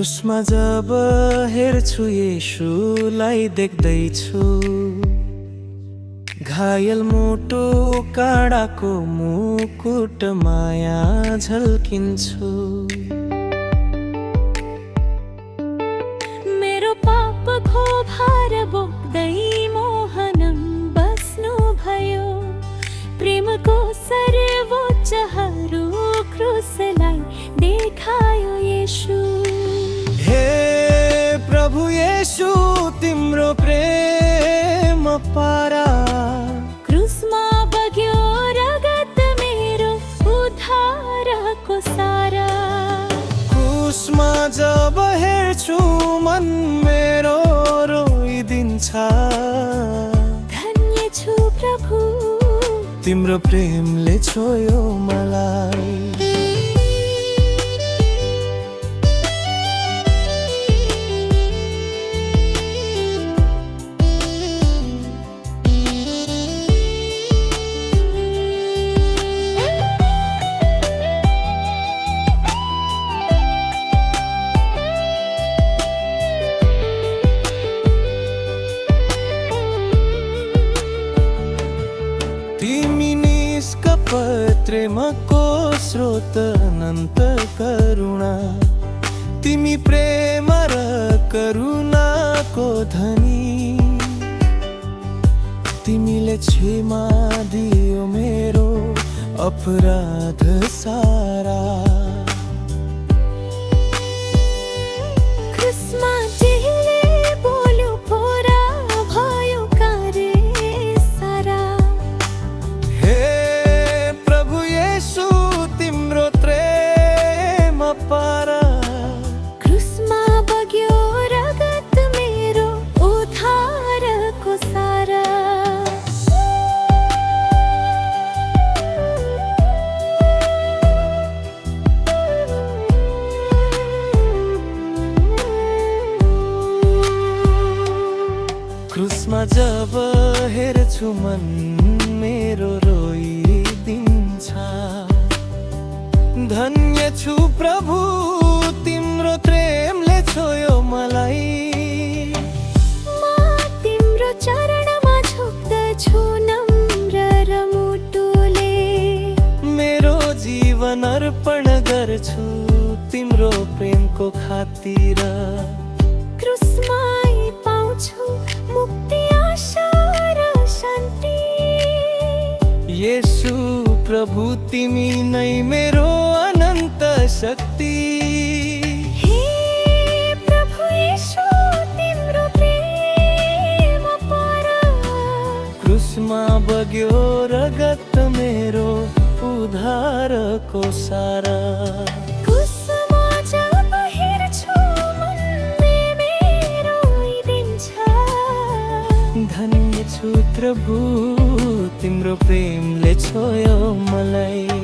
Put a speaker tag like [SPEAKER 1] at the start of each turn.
[SPEAKER 1] क्रुसमा जब हेर्छु येशूलाई देख्दैछु, घायल मुटु काँडाको मुकुट माया झल्किन्छु।
[SPEAKER 2] मेरो पापको भार बोक्दै मोहनम बस्नु भयो। प्रेमको सर्वोच्चहरू क्रुसलाई देखायो येशू।
[SPEAKER 1] हे प्रभु येशू, तिम्रो प्रेम पारा,
[SPEAKER 2] क्रुसमा बग्यो रगत मेरो उद्धारको सारा।
[SPEAKER 1] क्रुसमा जब हेर्छु मन मेरो रोइदिन्छ।
[SPEAKER 2] धन्य छु प्रभु,
[SPEAKER 1] तिम्रो प्रेमले छोयो मलाई। तिमी निष्कपट प्रेमको स्रोत, अनन्त करुणा। तिमी प्रेम र करुणाको धनी। तिमीले क्षमा दियो मेरो अपराध सारा।
[SPEAKER 2] क्रुसमा जेले बोल्यो पोरा भयो कार्य सारा।
[SPEAKER 1] हे प्रभु येशू, तिम्रो प्रेम पारा,
[SPEAKER 2] क्रुसमा बग्यो रगत मेरो उद्धारको सारा।
[SPEAKER 1] क्रुसमा जब हेर्छु मन मेरो रोइदिन्छ। धन्य छु प्रभु, तिम्रो प्रेमले छोयो मलाई।
[SPEAKER 2] म तिम्रो चरणमा झुक्दछु नम्र र मुटुले।
[SPEAKER 1] मेरो जीवन अर्पण गर्छु तिम्रो प्रेमको खातिर।
[SPEAKER 2] क्रुसमै पाउँछु मुक्ति, आशा र शान्ति।
[SPEAKER 1] येशू प्रभु, तिमी नै मेरो अनन्त शक्ति।
[SPEAKER 2] हे प्रभु येशू, तिम्रो प्रेम पारा,
[SPEAKER 1] क्रुसमा बग्यो रगत मेरो उद्धारको सारा।
[SPEAKER 2] क्रुसमा जब हेर्छु मनले मेरो रोइदिन्छ।
[SPEAKER 1] धन्य छु प्रभु, तिम्रो प्रेमले छोयो मलाई।